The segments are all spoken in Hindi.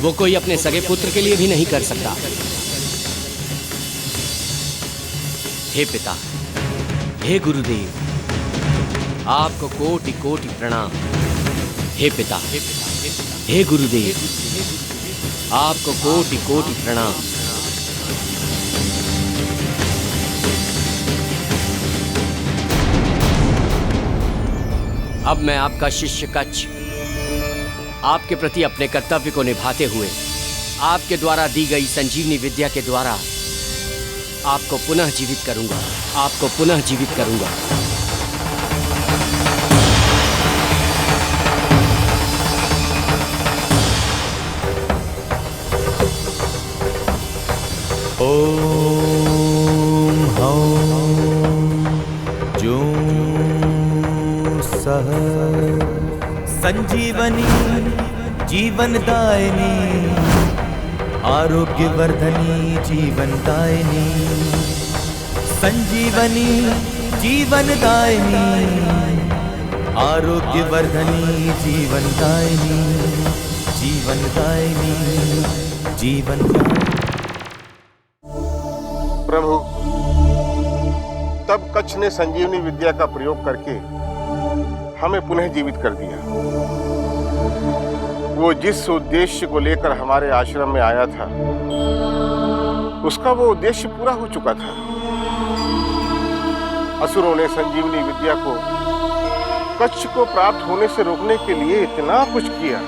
वो कोई अपने सगे पुत्र के लिए भी नहीं कर सकता। हे पिता, हे गुरुदेव, आपको कोटि कोटि प्रणाम। हे पिता, हे गुरुदेव, आपको कोटि कोटि प्रणाम। अब मैं आपका शिष्य कच्छ आपके प्रति अपने कर्तव्य को निभाते हुए आपके द्वारा दी गई संजीवनी विद्या के द्वारा आपको पुनः जीवित करूंगा, आपको पुनः जीवित करूंगा। ओम हौं जूं सः संजीवनी जीवनदायिनी आरोग्यवर्धनी जीवनदायिनी संजीवनी जीवनदायिनी आरोग्यवर्धनी जीवनदायिनी जीवनदायिनी जीवनदायिनी। प्रभु, तब कच्छ ने संजीवनी विद्या का प्रयोग करके हमें पुनः जीवित कर दिया। वो जिस उद्देश्य को लेकर हमारे आश्रम में आया था, उसका वो उद्देश्य पूरा हो चुका था। असुरों ने संजीवनी विद्या को कच्छ को प्राप्त होने से रोकने के लिए इतना कुछ किया,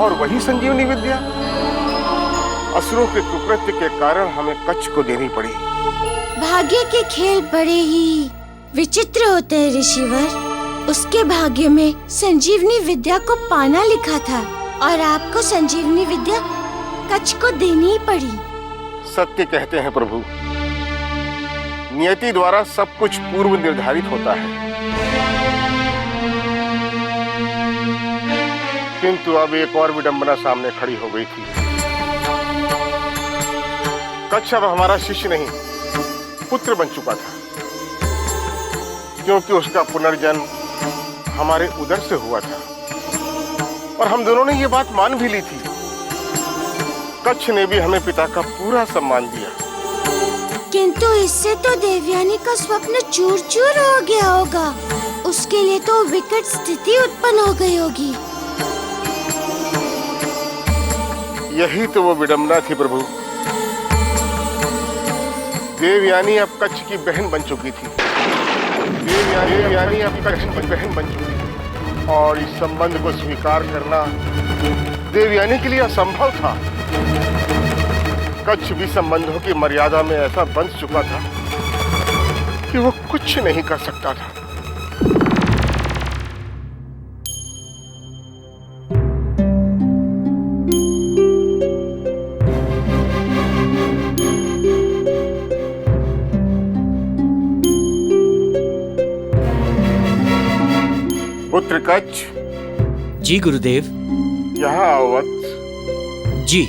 और वही संजीवनी विद्या असुरों के कुकृत्य के कारण हमें कच्छ को देनी पड़ी। भाग्य के खेल बड़े ही विचित्र होते हैं ऋषिवर। उसके भाग्य में संजीवनी विद्या को पाना लिखा था, और आपको संजीवनी विद्या कच्छ को देनी ही पड़ी। सत्य कहते हैं प्रभु, नियति द्वारा सब कुछ पूर्व निर्धारित होता है। किंतु अब एक और विडंबना सामने खड़ी हो गई थी। कच्छ अब हमारा शिष्य नहीं, पुत्र बन चुका था, क्योंकि उसका पुनर्जन्म हमारे उदर से हुआ था, और हम दोनों ने ये बात मान भी ली थी। कच्छ ने भी हमें पिता का पूरा सम्मान दिया। किंतु इससे तो देवयानी का स्वप्न चूर चूर हो गया होगा। उसके लिए तो विकट स्थिति उत्पन्न हो गई होगी। यही तो वो विडंबना थी प्रभु। देवयानी अब कच्छ की बहन बन चुकी थी। देवयानी अब कच्छ की बहन बन चुकी थी, और इस संबंध को स्वीकार करना देवयानी के लिए असंभव था। कच्छ भी संबंधों की मर्यादा में ऐसा बंध चुका था कि वो कुछ नहीं कर सकता था। पुत्र कच्छ। जी गुरुदेव। यहाँ आओ वत्स। जी।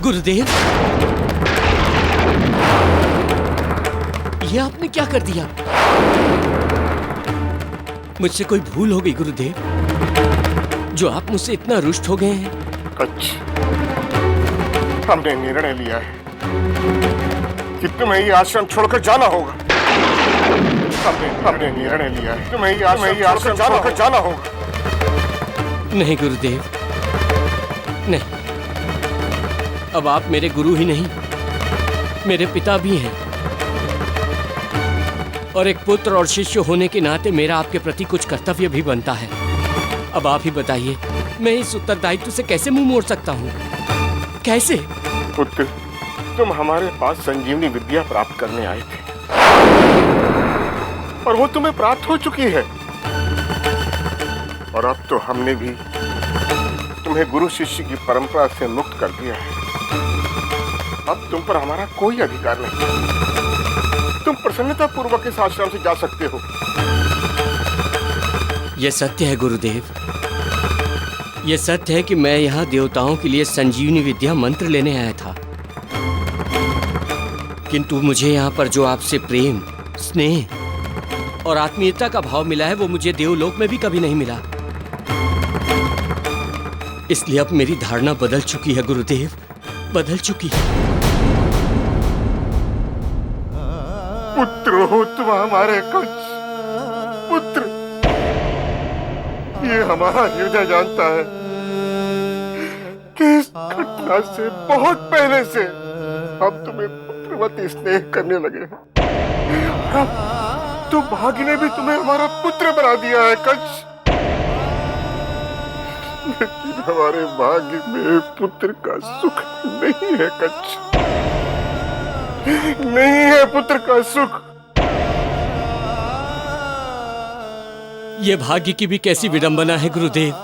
गुरुदेव, ये आपने क्या कर दिया? मुझसे कोई भूल हो गई गुरुदेव, जो आप मुझसे इतना रुष्ट हो गए हैं। कच्छ, हमने निर्णय लिया है कि तुम्हें ये आश्रम छोड़कर जाना होगा। हमने निर्णय लिया है तुम्हें ये आश्रम छोड़कर जाना होगा। नहीं गुरुदेव, नहीं। अब आप मेरे गुरु ही नहीं, मेरे पिता भी हैं, और एक पुत्र और शिष्य होने के नाते मेरा आपके प्रति कुछ कर्तव्य भी बनता है। अब आप ही बताइए, मैं इस उत्तरदायित्व से कैसे मुंह मोड़ सकता हूँ? कैसे? पुत्र, तुम हमारे पास संजीवनी विद्या प्राप्त करने आए थे, और वो तुम्हें प्राप्त हो चुकी है, और अब तो हमने भी तुम्हें गुरु शिष्य की परंपरा से मुक्त कर दिया है। अब तुम पर हमारा कोई अधिकार नहीं। तुम प्रसन्नता पूर्वक इस आश्रम से जा सकते हो। यह सत्य है गुरुदेव, यह सत्य है कि मैं यहाँ देवताओं के लिए संजीवनी विद्या मंत्र लेने आया था, किंतु मुझे यहाँ पर जो आपसे प्रेम, स्नेह और आत्मीयता का भाव मिला है वो मुझे देवलोक में भी कभी नहीं मिला। इसलिए अब मेरी धारणा बदल चुकी है गुरुदेव, बदल चुकी है। पुत्र हो तुम हमारे कच्छ, पुत्र। ये हमारा हृदय जानता है कि इस घटना से बहुत पहले से हम तुम्हें पुत्रवती स्नेह करने लगे हैं। तो भाग्य ने भी तुम्हें हमारा पुत्र बना दिया है कच्छ। लेकिन हमारे भाग्य में पुत्र का सुख नहीं है कच्छ, नहीं है पुत्र का सुख। ये भाग्य की भी कैसी विडंबना है गुरुदेव,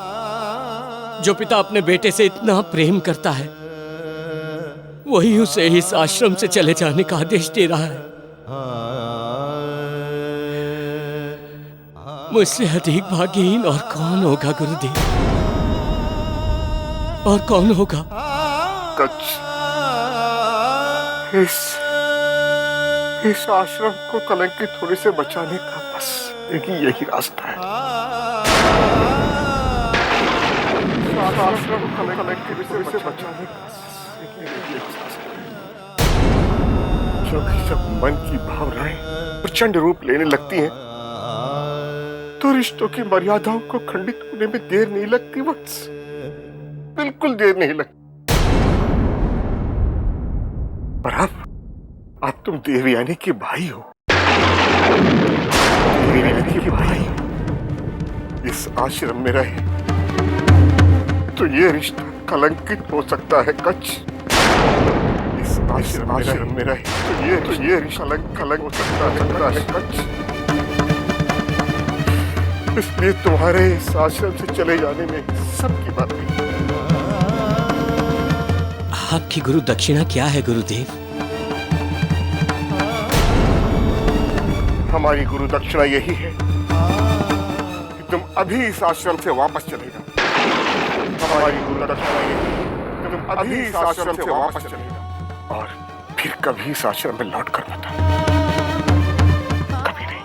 जो पिता अपने बेटे से इतना प्रेम करता है वही उसे इस आश्रम से चले जाने का आदेश दे रहा है। मुझसे अधिक भाग्यहीन और कौन होगा गुरुदेव, और कौन होगा? कच्छ, इस आश्रम को कलंकित होने से बचाने का बस एक ही यही रास्ता है। आश्रम को कलंकित होने से बचाने का एक ही यही रास्ता है। जब मन की भावनाएं प्रचंड रूप लेने लगती हैं, तो रिश्तों की मर्यादाओं को खंडित होने में देर नहीं लगती वत्स, बिल्कुल देर नहीं लगती। पर अब तुम देवयानी के भाई हो, देवयानी के भाई इस आश्रम में रहे तो ये रिश्ता कलंकित हो सकता है कच्छ। इस आश्रम में रहे तो ये रिश्ता कलंक हो सकता है कच्छ। इसलिए तुम्हारे इस आश्रम से चले जाने में सबकी बात नहीं। आपकी गुरु दक्षिणा क्या है गुरुदेव? हमारी गुरु दक्षिणा यही है कि तुम अभी इस आश्रम से वापस चले जाओ। हमारी गुरु दक्षिणा यही है कि तुम अभी इस आश्रम से वापस चले जाओ और फिर कभी इस आश्रम में लौट कर मत आना। कभी नहीं।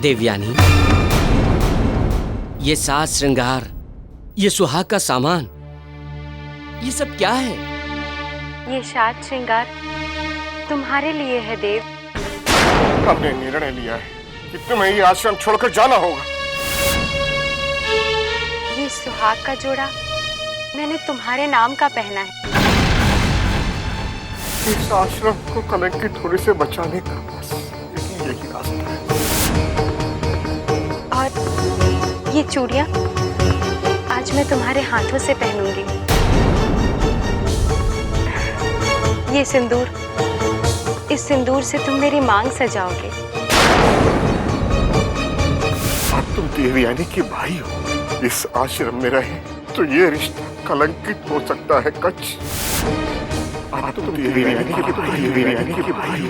देवयानी, ये साज श्रृंगार, ये सुहाग का सामान, ये सब क्या है? ये साज श्रृंगार तुम्हारे लिए है देव। हमने निर्णय लिया है कि तुम्हें ये आश्रम छोड़कर जाना होगा। ये सुहाग का जोड़ा मैंने तुम्हारे नाम का पहना है। इस आश्रम को कलंकित होने से बचाने का बस यही रास्ता है। और ये चूड़ियां आज मैं तुम्हारे हाथों से पहनूंगी। ये सिंदूर, इस सिंदूर से तुम मेरी मांग सजाओगे। अब तुम देवयानी के भाई हो, इस आश्रम में रहे तो ये रिश्ता कलंकित हो सकता है कच्छ। अब तुम देवयानी के भाई,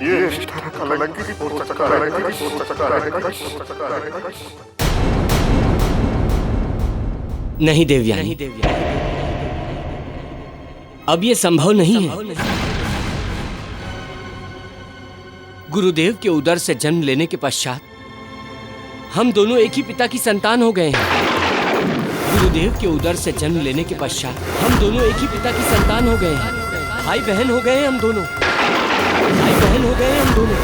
ये रिश्ता नहीं देवयानी, अब ये संभव नहीं है। गुरुदेव के उदर से जन्म लेने के पश्चात हम दोनों एक ही पिता की संतान हो गए हैं। गुरुदेव के उदर से जन्म लेने के पश्चात हम दोनों एक ही पिता की संतान हो गए हैं। भाई बहन हो गए हैं हम दोनों, भाई बहन हो गए हैं हम दोनों।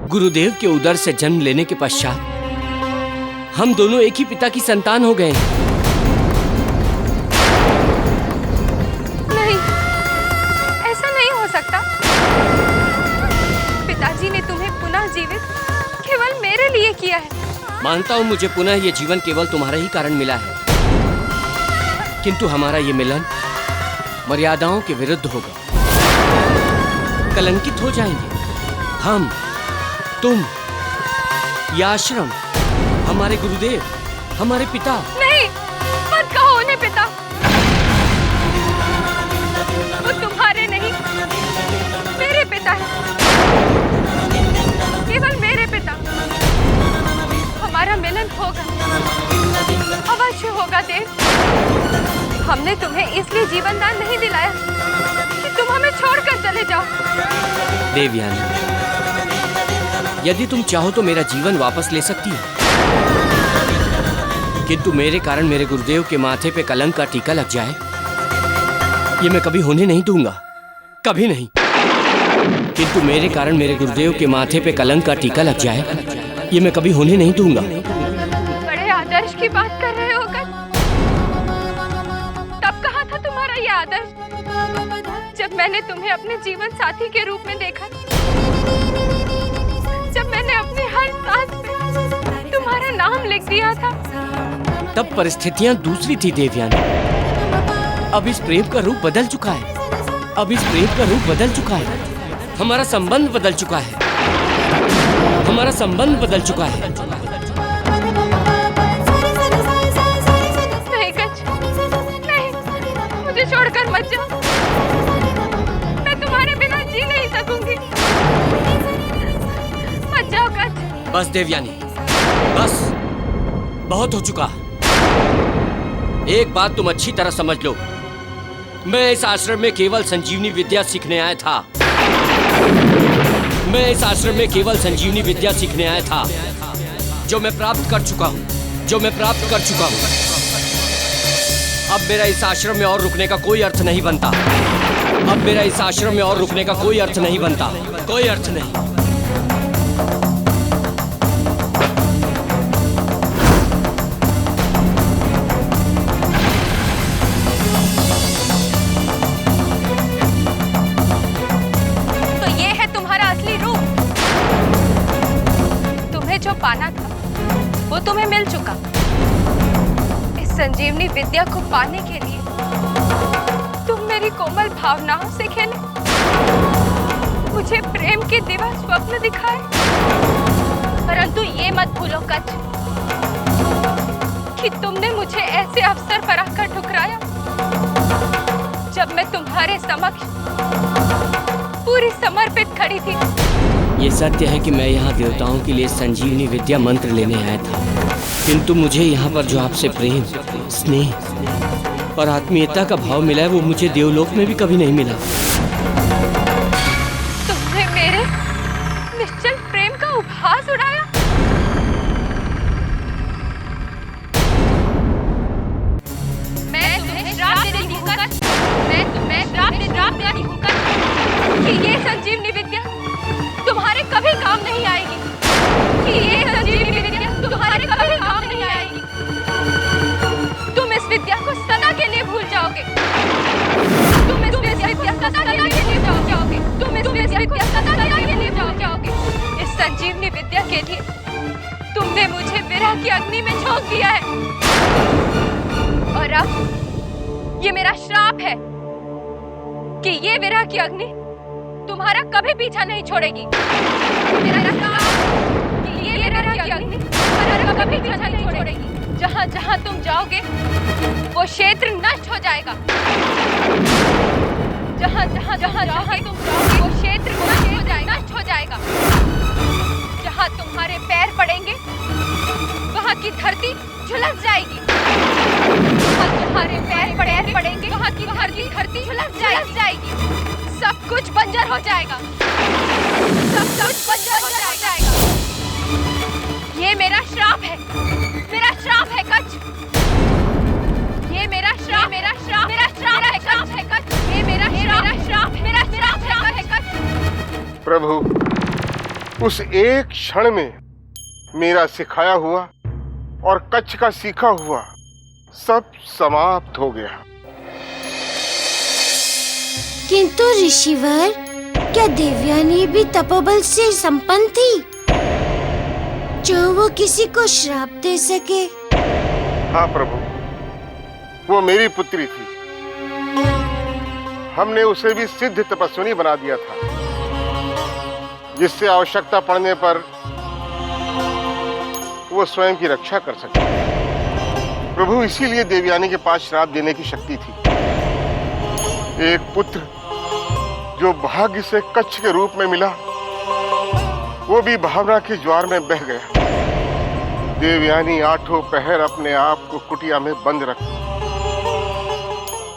गुरुदेव के उदर से जन्म लेने के पश्चात हम दोनों एक ही पिता की संतान हो गए हैं। नहीं, ऐसा नहीं हो सकता। पिताजी ने तुम्हें पुनः जीवित केवल मेरे लिए किया है। मानता हूं मुझे पुनः ये जीवन केवल तुम्हारे ही कारण मिला है, किंतु हमारा ये मिलन मर्यादाओं के विरुद्ध होगा। कलंकित हो जाएंगे हम, तुम, यह आश्रम, हमारे गुरुदेव, हमारे पिता। नहीं, मत कहो उन्हें पिता। वो तुम्हारे नहीं, मेरे पिता हैं। केवल मेरे पिता। हमारा मिलन होगा, अवश्य होगा देव। हमने तुम्हें इसलिए जीवन दान नहीं दिलाया कि तुम हमें छोड़कर चले जाओ। देवयानी, यदि तुम चाहो तो मेरा जीवन वापस ले सकती हो, किंतु मेरे कारण मेरे गुरुदेव के माथे पे कलंक का टीका लग जाए, ये मैं कभी होने नहीं दूंगा, कभी नहीं। किंतु मेरे कारण मेरे गुरुदेव के माथे पे कलंक का टीका लग जाए, ये मैं कभी होने नहीं दूंगा। बड़े आदर्श की बात कर रहे हो कर? तब कहा था तुम्हारा ये आदर्श, जब मैंने तुम्हें अपने जीवन साथी के रूप में देखा, जब मैंने अपनी हर सांस पे तुम्हारा नाम लिख दिया था। तब परिस्थितियां दूसरी थी देवयानी। अब इस प्रेम का रूप बदल चुका है, अब इस प्रेम का रूप बदल चुका है। हमारा संबंध बदल चुका है, हमारा संबंध बदल चुका है। नहीं गज, नहीं, मुझे छोड़कर मत जाओ। मैं तुम्हारे बिना जी नहीं सकूंगी। मत जाओ गज। बस देवयानी, बस, बहुत हो चुका। एक बात तुम अच्छी तरह समझ लो, मैं इस आश्रम में केवल संजीवनी विद्या सीखने आया था। मैं इस आश्रम में केवल संजीवनी विद्या सीखने आया था, जो मैं प्राप्त कर चुका हूँ, जो मैं प्राप्त कर चुका हूँ। अब मेरा इस आश्रम में और रुकने का कोई अर्थ नहीं बनता। अब मेरा इस आश्रम में और रुकने का कोई अर्थ नहीं बनता, कोई अर्थ नहीं। पाना था वो तुम्हें मिल चुका। इस संजीवनी विद्या को पाने के लिए तुम मेरी कोमल भावनाओं से खेले, मुझे प्रेम के दिवा स्वप्न दिखाए। परंतु ये मत भूलो कच कि तुमने मुझे ऐसे अवसर पर आकर ठुकराया जब मैं तुम्हारे समक्ष पूरी समर्पित खड़ी थी। ये सत्य है कि मैं यहाँ देवताओं के लिए संजीवनी विद्या मंत्र लेने आया था, किंतु मुझे यहाँ पर जो आपसे प्रेम, स्नेह और आत्मीयता का भाव मिला है, वो मुझे देवलोक में भी कभी नहीं मिला। तुमने मेरे निश्चल प्रेम का उपहास उड़ाया। मैं तुम्हें श्राप देती हूँ कर, मैं तुम्हें श्राप देती हूँ कर कि ये संजीवनी विद्या तुम्हारे कभी काम नहीं आएगी, कि ये संजीवनी विद्या तुम्हारे कभी काम नहीं आएगी। तुम इस विद्या को सदा के लिए भूल जाओगे। तुम इस विद्या को सदा के लिए भूल जाओगे। तुम इस विद्या को सदा के लिए भूल जाओगे। इस संजीवनी विद्या के लिए तुमने मुझे विरह की अग्नि में झोंक दिया है, और अब ये मेरा श्राप है कि ये विरह की अग्नि तुम्हारा कभी पीछा नहीं छोड़ेगी। मेरा श्राप कि ये विरह की अग्नि तुम्हारा कभी पीछा नहीं छोड़ेगी। जहाँ जहाँ तुम जाओगे वो क्षेत्र नष्ट हो जाएगा। जहाँ जहाँ तुम जाओगे वो क्षेत्र नष्ट हो जाएगा। जहाँ तुम्हारे पैर पड़ेंगे वहाँ की धरती झुलस जाएगी। जहाँ तुम्हारे पैर पड़ेंगे वहाँ की धरती झुलस जाएगी। सब कुछ बंजर हो जाएगा। सब कुछ बंजर हो जाएगा। ये मेरा श्राप है। मेरा श्राप है कच्छ। ये मेरा श्राप है कच्छ। ये मेरा श्राप है कच्छ। प्रभु, उस एक क्षण में मेरा सिखाया हुआ और कच्छ का सीखा हुआ सब समाप्त हो गया। किंतु ऋषिवर, क्या देवयानी भी तपोबल से संपन्न थी जो वो किसी को श्राप दे सके? हाँ प्रभु, वो मेरी पुत्री थी। हमने उसे भी सिद्ध तपस्विनी बना दिया था, जिससे आवश्यकता पड़ने पर वो स्वयं की रक्षा कर सके। प्रभु, इसीलिए देवयानी के पास श्राप देने की शक्ति थी। एक पुत्र जो भाग्य से कच्छ के रूप में मिला, वो भी भावना के ज्वार में बह गया। देवयानी आठों पहर अपने आप को कुटिया में बंद रखती।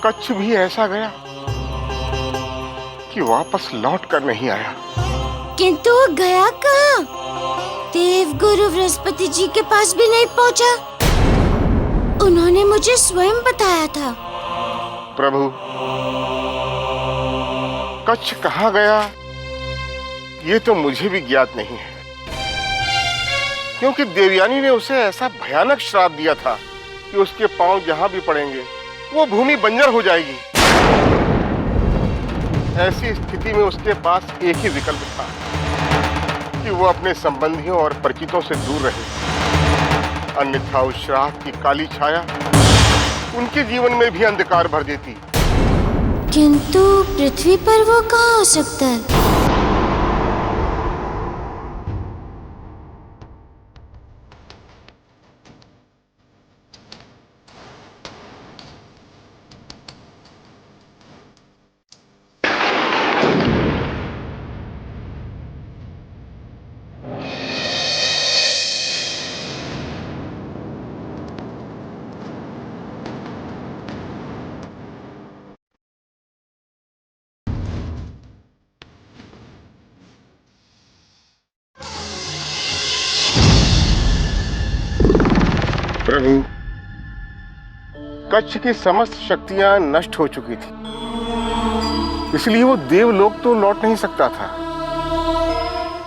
कच्छ भी ऐसा गया कि वापस लौट कर नहीं आया। किंतु वो गया कहाँ? देव गुरु बृहस्पति जी के पास भी नहीं पहुँचा। उन्होंने मुझे स्वयं बताया था। प्रभु, कच्छ कहाँ गया ये तो मुझे भी ज्ञात नहीं है, क्योंकि देवयानी ने उसे ऐसा भयानक श्राप दिया था कि उसके पांव जहां भी पड़ेंगे वो भूमि बंजर हो जाएगी। ऐसी स्थिति में उसके पास एक ही विकल्प था कि वो अपने संबंधियों और परिचितों से दूर रहे, अन्यथा उस श्राप की काली छाया उनके जीवन में भी अंधकार भर देती। किंतु पृथ्वी पर वो कहाँ हो सकता है? प्रभु, कच्छ की समस्त शक्तियां नष्ट हो चुकी थी, इसलिए वो देवलोक तो लौट नहीं सकता था,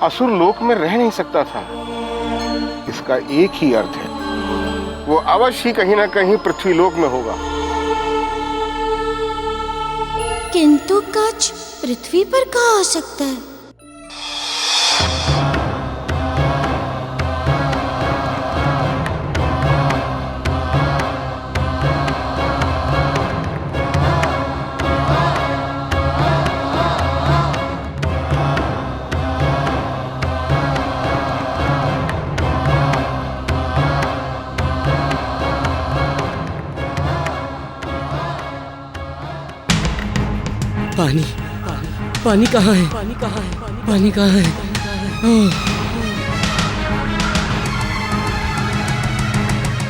असुर लोक में रह नहीं सकता था। इसका एक ही अर्थ है, वो अवश्य ही कहीं ना कहीं पृथ्वी लोक में होगा। किंतु कच्छ पृथ्वी पर कहाँ हो सकता है? पानी, पानी कहाँ है? पानी कहाँ है?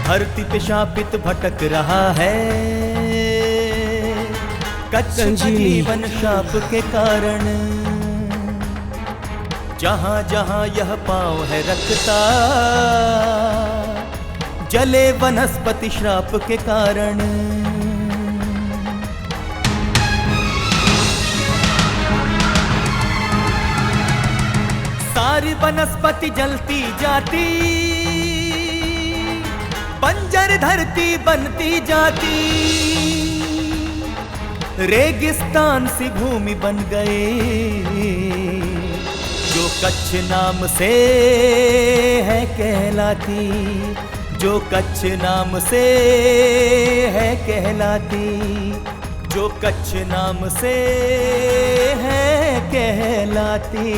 धरती पे शापित भटक रहा है कच्छ का जीवन शाप के कारण। जहाँ जहाँ यह पाँव है रखता, जले वनस्पति श्राप के कारण। सारी वनस्पति जलती जाती, बंजर धरती बनती जाती, रेगिस्तान सी भूमि बन गए। जो कच्छ नाम से है कहलाती, जो कच्छ नाम से है कहलाती, जो कच्छ नाम से है कहलाती।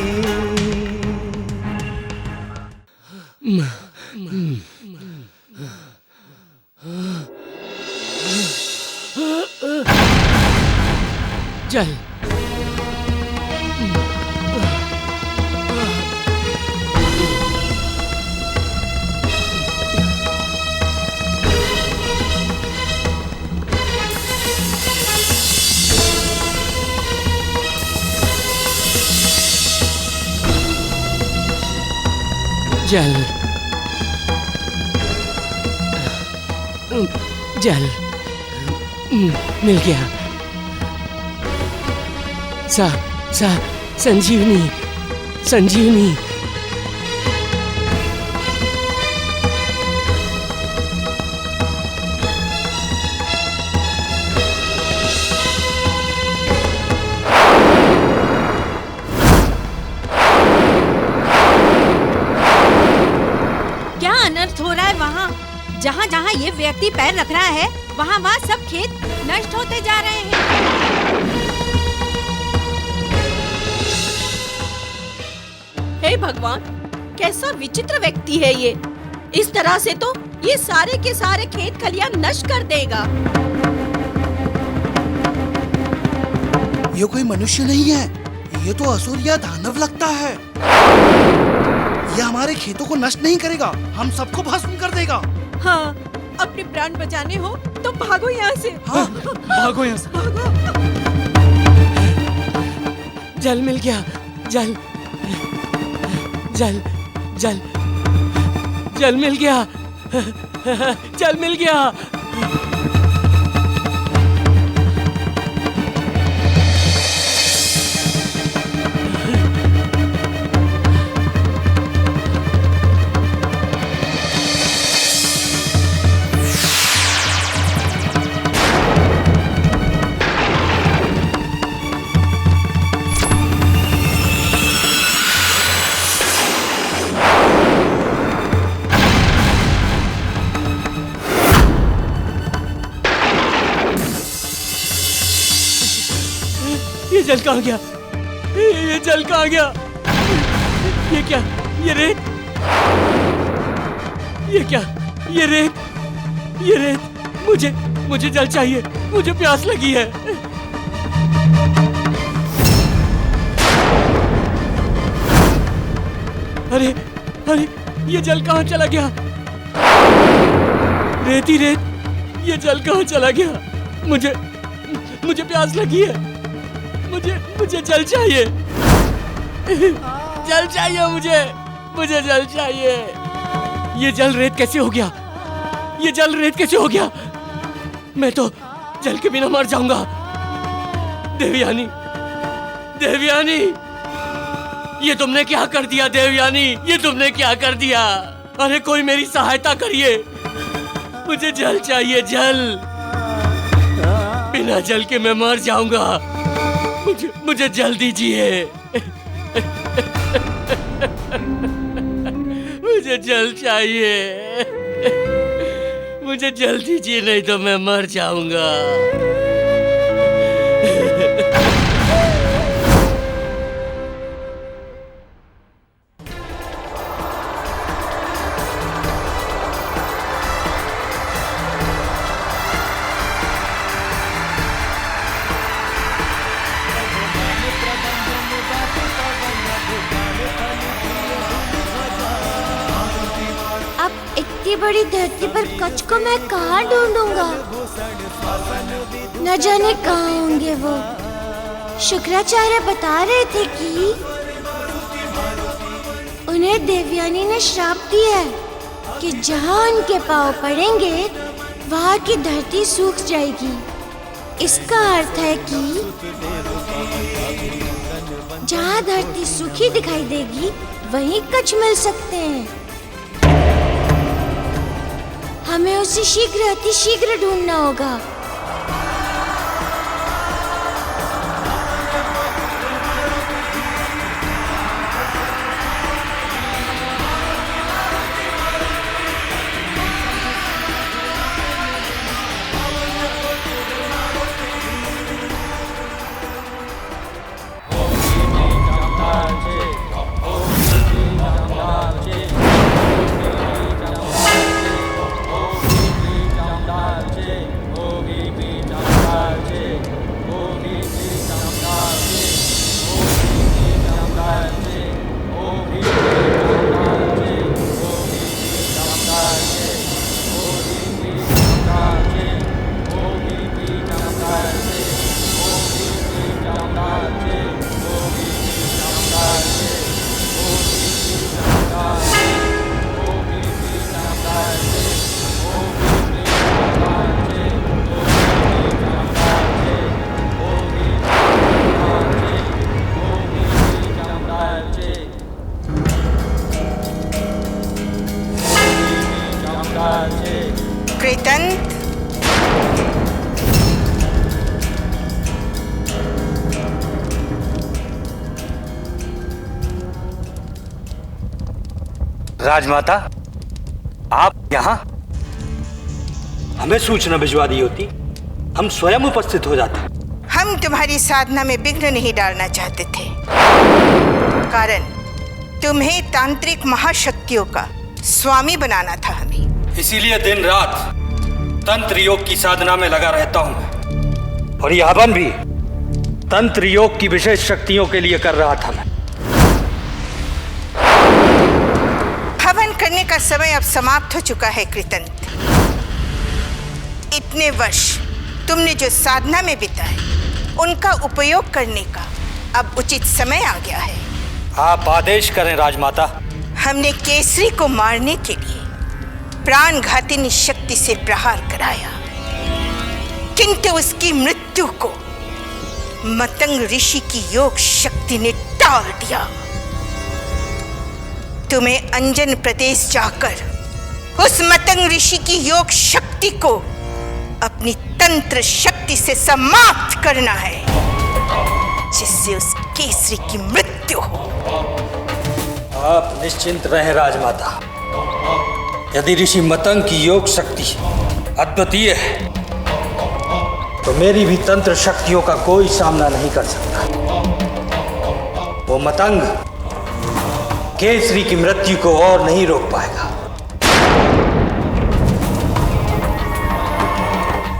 चल। जल जल मिल गया। संजीवनी संजीवनी। क्या अनर्थ हो रहा है वहाँ? जहाँ जहाँ ये व्यक्ति पैर रख रहा है वहाँ वहाँ सब खेत नष्ट होते जा रहे हैं। हे भगवान, कैसा विचित्र व्यक्ति है ये। इस तरह से तो ये सारे के सारे खेत खलियान नष्ट कर देगा। ये कोई मनुष्य नहीं है, ये तो असुर या दानव लगता है। ये हमारे खेतों को नष्ट नहीं करेगा, हम सबको भस्म कर देगा। हाँ, अपने प्राण बचाने हो तो भागो यहाँ से। हाँ, भागो यहाँ से। भागो। जल मिल गया। जल जल जल जल मिल गया। जल मिल गया। ये जल कहाँ गया? ये जल कहाँ गया? ये क्या? ये रेत? ये क्या? ये रेत? ये रेत? मुझे जल चाहिए। मुझे प्यास लगी है। अरे अरे, ये जल कहाँ चला गया? रेत ही रेत। ये जल कहाँ चला गया? मुझे प्यास लगी है। मुझे जल चाहिए। जल चाहिए मुझे जल चाहिए। ये जल रेत कैसे हो गया? ये जल रेत कैसे हो गया? मैं तो जल के बिना मर जाऊंगा। देवयानी, देवयानी, ये तुमने क्या कर दिया? देवयानी, ये तुमने क्या कर दिया? अरे कोई मेरी सहायता करिए। मुझे जल चाहिए, जल। बिना जल के मैं मर जाऊंगा। मुझे जल दीजिए। मुझे जल चाहिए। मुझे जल दीजिए, नहीं तो मैं मर जाऊंगा। इतनी बड़ी धरती पर कच्छ को मैं कहाँ ढूंढूंगा? न जाने कहाँ होंगे वो। शुक्राचार्य बता रहे थे कि उन्हें देवयानी ने श्राप दिया है कि जहाँ उनके पाँव पड़ेंगे वहाँ की धरती सूख जाएगी। इसका अर्थ है कि जहाँ धरती सूखी दिखाई देगी वहीं कच्छ मिल सकते हैं। हमें उसे शीघ्र अतिशीघ्र ढूंढना होगा। राजमाता, आप यहाँ? हमें सूचना भिजवा दी होती, हम स्वयं उपस्थित हो जाते। हम तुम्हारी साधना में विघ्न नहीं डालना चाहते थे, कारण तुम्हें तांत्रिक महाशक्तियों का स्वामी बनाना था हमें। इसीलिए दिन रात तंत्र योग की साधना में लगा रहता हूँ, और यह हवन भी तंत्र योग की विशेष शक्तियों के लिए कर रहा था मैं। हवन करने का समय अब समाप्त हो चुका है कृतंत। इतने वर्ष तुमने जो साधना में बिताए, उनका उपयोग करने का अब उचित समय आ गया है। आप आदेश करें राजमाता। हमने केसरी को मारने के लिए प्राणघातिनी शक्ति से प्रहार कराया, किंतु उसकी मृत्यु को मतंग ऋषि की योग शक्ति ने टाल दिया। तुम्हें अंजन प्रदेश जाकर उस मतंग ऋषि की योग शक्ति को अपनी तंत्र शक्ति से समाप्त करना है, जिससे उस केसरी की मृत्यु हो। आप निश्चिंत रहें राजमाता। यदि ऋषि मतंग की योग शक्ति अद्वितीय है, तो मेरी भी तंत्र शक्तियों का कोई सामना नहीं कर सकता। वो मतंग केसरी की मृत्यु को और नहीं रोक पाएगा।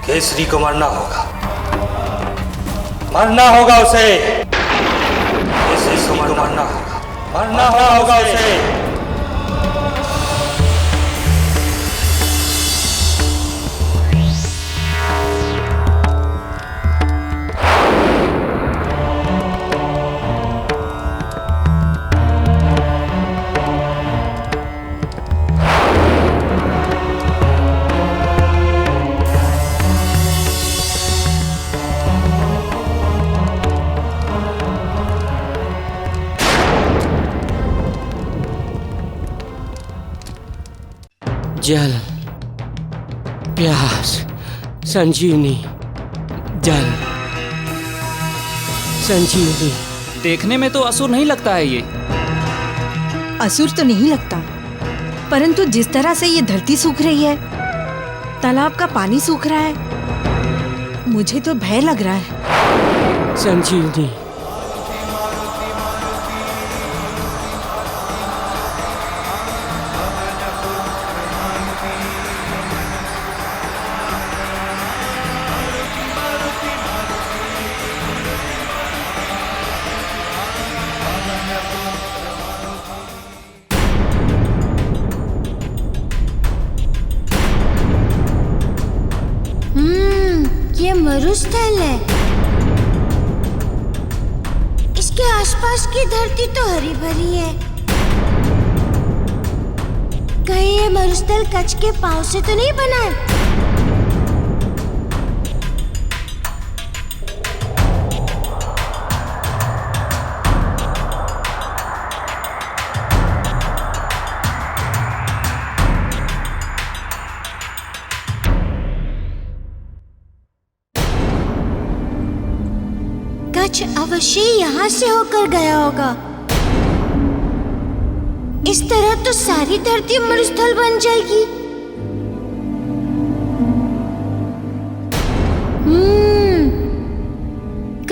केसरी को मरना होगा, मरना होगा उसे। केसरी को मरना होगा, मरना होगा उसे। जल, प्यास, संजीवनी, जल, संजीवनी। देखने में तो असुर नहीं लगता है ये। असुर तो नहीं लगता, परंतु जिस तरह से ये धरती सूख रही है, तालाब का पानी सूख रहा है, मुझे तो भय लग रहा है। संजीवनी, ये मरुस्थल है। इसके आसपास की धरती तो हरी भरी है। कहीं ये मरुस्थल कच्छ के पांव से तो नहीं बना है? कच्छ अवश्य यहाँ से होकर गया होगा। इस तरह तो सारी धरती मरुस्थल बन जाएगी।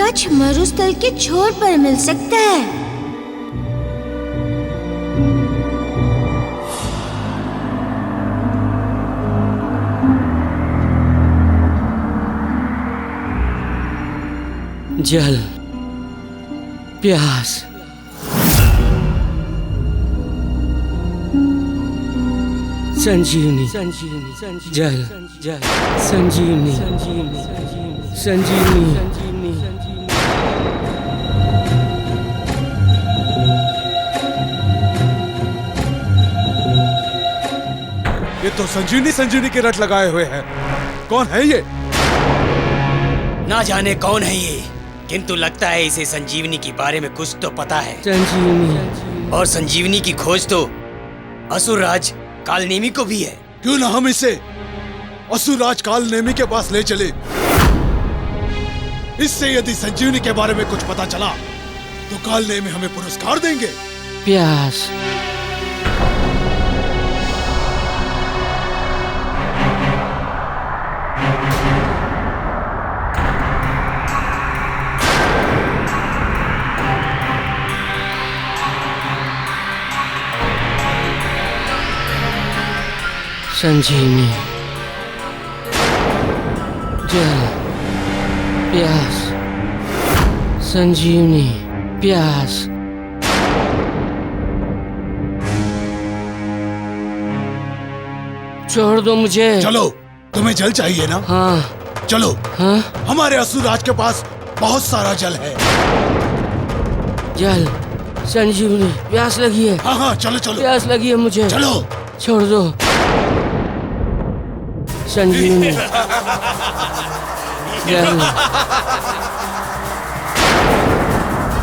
कच्छ मरुस्थल के छोर पर मिल सकता है। जल, प्यास, संजीवनी, संजीवनी, जल, जल, संजीवनी, संजीवनी, संजीवनी, संजीवनी। ये तो संजीवनी संजीवनी के रट लगाए हुए हैं। कौन है ये? ना जाने कौन है ये, किंतु लगता है इसे संजीवनी के बारे में कुछ तो पता है। संजीवनी, और संजीवनी की खोज तो असुरराज कालनेमी को भी है। क्यों ना हम इसे असुरराज कालनेमी के पास ले चले। इससे यदि संजीवनी के बारे में कुछ पता चला तो कालनेमी हमें पुरस्कार देंगे। प्यास, संजीवनी, जल, प्यास, संजीवनी, प्यास। छोड़ दो मुझे। चलो, तुम्हें जल चाहिए ना? हाँ। चलो। हाँ? हमारे असुर राज के पास बहुत सारा जल है। जल, संजीवनी, प्यास लगी है। हाँ हाँ, चलो चलो। प्यास लगी है मुझे। चलो। छोड़ दो। संजीवनी, जल,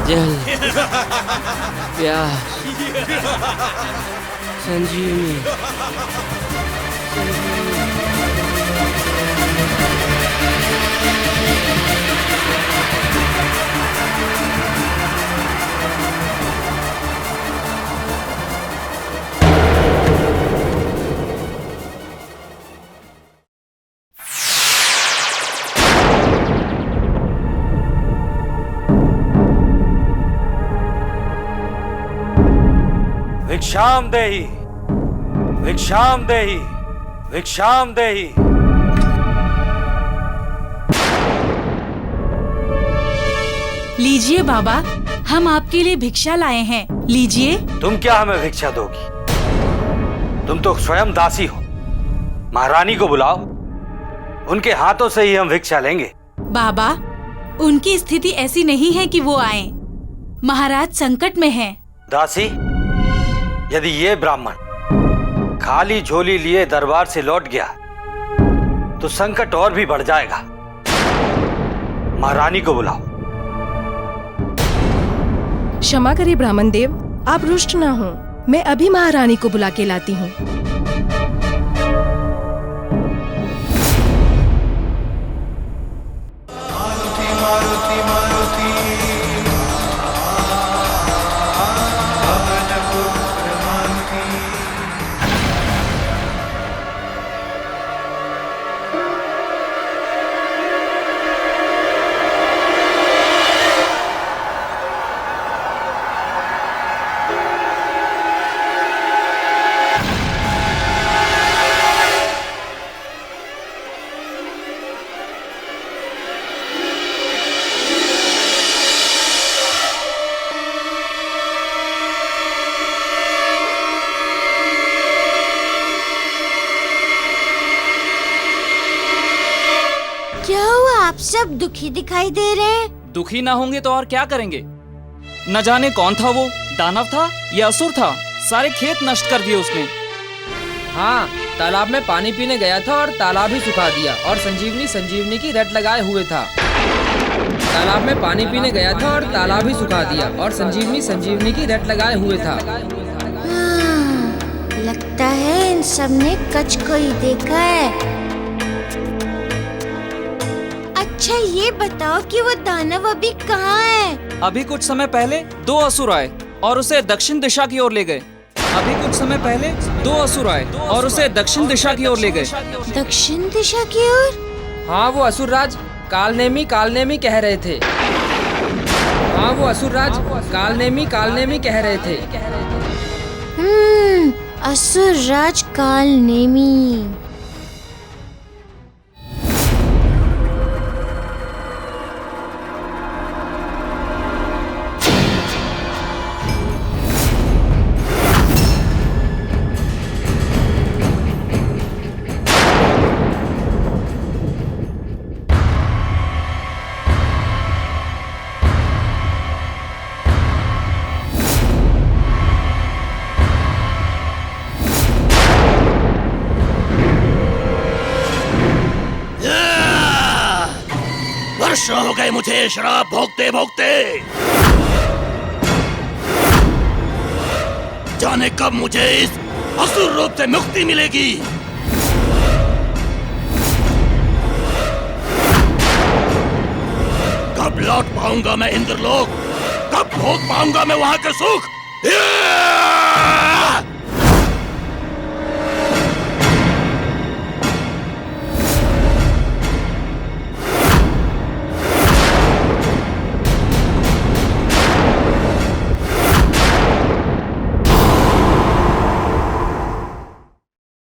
जल, प्यास, संजीवनी। भिक्षाम देहि, भिक्षाम देहि, भिक्षाम देहि। लीजिए बाबा, हम आपके लिए भिक्षा लाए हैं, लीजिए। तुम क्या हमें भिक्षा दोगी? तुम तो स्वयं दासी हो। महारानी को बुलाओ, उनके हाथों से ही हम भिक्षा लेंगे। बाबा, उनकी स्थिति ऐसी नहीं है कि वो आए। महाराज संकट में हैं। दासी, यदि ये ब्राह्मण खाली झोली लिए दरबार से लौट गया तो संकट और भी बढ़ जाएगा। महारानी को बुलाओ। क्षमा करिए ब्राह्मण देव, आप रुष्ट ना हो। मैं अभी महारानी को बुला के लाती हूँ। क्या हुआ? आप सब दुखी दिखाई दे रहे हैं। दुखी ना होंगे तो और क्या करेंगे? न जाने कौन था वो, दानव था या असुर था। सारे खेत नष्ट कर दिए उसने। हाँ, तालाब में पानी पीने गया था और तालाब ही सुखा दिया। और संजीवनी की रट लगाए हुए था। तालाब में पानी पीने गया था और तालाब ही सुखा दिया। और संजीवनी की रट लगाए हुए था। लगता है इन सब ने कच्छ को ही देखा है। अच्छा ये बताओ कि वो दानव अभी कहाँ है? अभी कुछ समय पहले 2 असुर आए और उसे दक्षिण दिशा की ओर ले गए। अभी कुछ समय पहले 2 असुर आए और उसे दक्षिण दिशा की ओर ले गए। दक्षिण दिशा की ओर? हाँ, वो असुरराज कालनेमी कह रहे थे। हाँ, वो असुरराज कालनेमी कह रहे थे। असुरराज कालनेमी। वर्षों हो गए मुझे शराब भोगते भोगते। जाने कब मुझे इस असुर रूप से मुक्ति मिलेगी। कब लौट पाऊंगा मैं इंद्रलोक? कब भोग पाऊंगा मैं वहां के सुख?